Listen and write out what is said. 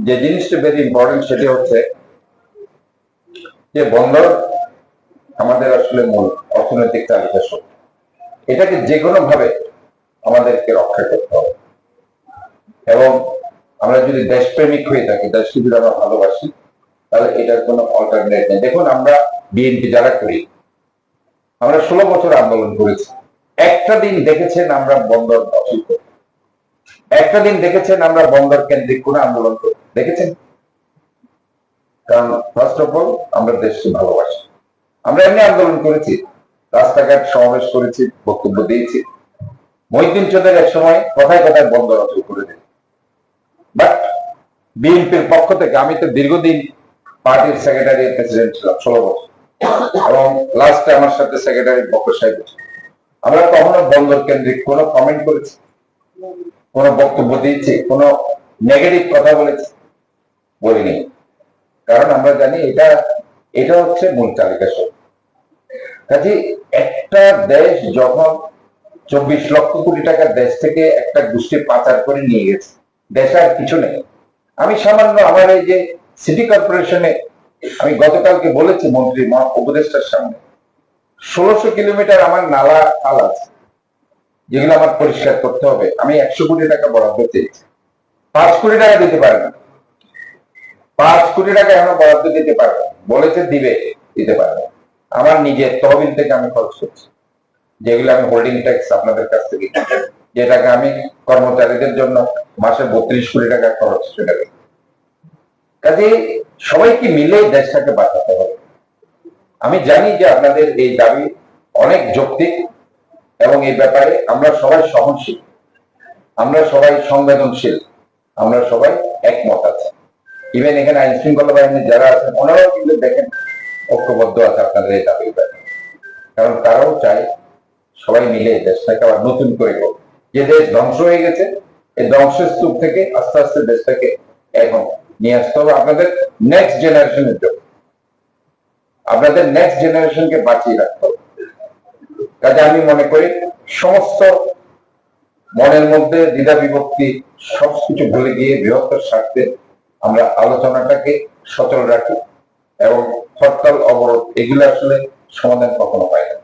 যে জিনিসটা very important সেটি হচ্ছে যে বন্দর আমাদের আসলে মূল অর্থনৈতিক চালিকা শক্তি। এটাকে যে কোনো ভাবে আমাদেরকে রক্ষা করতে হবে এবং আমরা যদি দেশপ্রেমিক হয়ে থাকি, দেশকে যদি আমরা ভালোবাসি, তাহলে এটার কোনো অল্টারনেট নেই। দেখুন, আমরা বিএনপি যারা করি, আমরা 16 বছর আন্দোলন করেছি। একটা দিন দেখেছেন আমরা বন্দর দখল করি? একটা দিন দেখেছেন আমরা বন্দর কেন্দ্রিক কোন আন্দোলন করি? দেখেছেন? কারণ ফার্স্ট অফ অল আমরা দেশকে ভালোবাসি। আমরা এমনি আন্দোলন করেছি, রাস্তাঘাট সমাবেশ করেছি, বক্তব্য দিয়েছি। মহিউদ্দিন চৌধুরী এক সময় কথায় কথায় বন্দর দখল করে দিন। বাট বিএনপির পক্ষ থেকে আমি তো দীর্ঘদিন পার্টির সেক্রেটারি প্রেসিডেন্ট ছিলাম 16 বছর, এবং লাস্টে আমার সাথে সেক্রেটারি বকর সাহেব, আমরা কখনো বন্দর কেন্দ্রিক কোনো কমেন্ট করেছি, কোনো বক্তব্য দিয়েছি, কোনো নেগেটিভ কথা বলেছি? বলিনি। কারণ আমরা জানি এটা এটা হচ্ছে মূল চালিকা শক্তি। কাজে একটা দেশ যখন 24 লক্ষ কোটি টাকা দেশ থেকে একটা গোষ্ঠী পাচার করে নিয়ে গেছে, দেশে আর কিছু নেই। আমি সামান্য আমার এই যে সিটি কর্পোরেশনে আমি গতকালকে বলেছি মন্ত্রী উপদেষ্টার সামনে, 1600 কিলোমিটার আমার নালা খাল আছে, যেগুলো আমার পরিষ্কার করতে হবে। আমি 100 কোটি টাকা বরাদ্দ চেয়েছি, 5 কোটি টাকা দিতে পারে না। 5 কোটি টাকা এখনো বরাদ্দ দিতে পারবে, বলেছে দিবে, দিতে পারবে। আমার নিজের তহবিল থেকে আমি খরচ করছি, যেগুলো আমি হোল্ডিং ট্যাক্স আপনাদের কাছ থেকে, যেটাকে আমি কর্মচারীদের জন্য মাসে 32 কোটি টাকা খরচ সেটা। কাজে সবাইকে মিলে দেশটাকে বাঁচাতে হবে। আমি জানি যে আপনাদের এই দাবি অনেক যৌক্তিক এবং এই ব্যাপারে আমরা সবাই সহনশীল, আমরা সবাই সংবেদনশীল, আমরা সবাই একমত আছি। ইভেন এখানে আইন শৃঙ্খলা বাহিনী যারা আছেন ওনারাও কিন্তু দেখেন ঐক্যবদ্ধ আছে আপনাদের এই দাবির ব্যাপারে। কারণ তারাও চায় সবাই মিলে দেশটাকে আবার নতুন করে করবে। যে দেশ ধ্বংস হয়ে গেছে, এই ধ্বংসের স্তূপ থেকে আস্তে আস্তে দেশটাকে এখন নিয়ে আসতে হবে আপনাদের নেক্সট জেনারেশনের জন্য। আপনাদের নেক্সট জেনারেশনকে বাঁচিয়ে রাখতে হবে। কাজে আমি মনে করি সমস্ত মনের মধ্যে দ্বিধা বিভক্তি সবকিছু ভুলে গিয়ে বৃহত্তর স্বার্থে আমরা আলোচনাটাকে সচল রাখি, এবং হরতাল অবরোধ এগুলো আসলে সমাধান কখনো পায় না।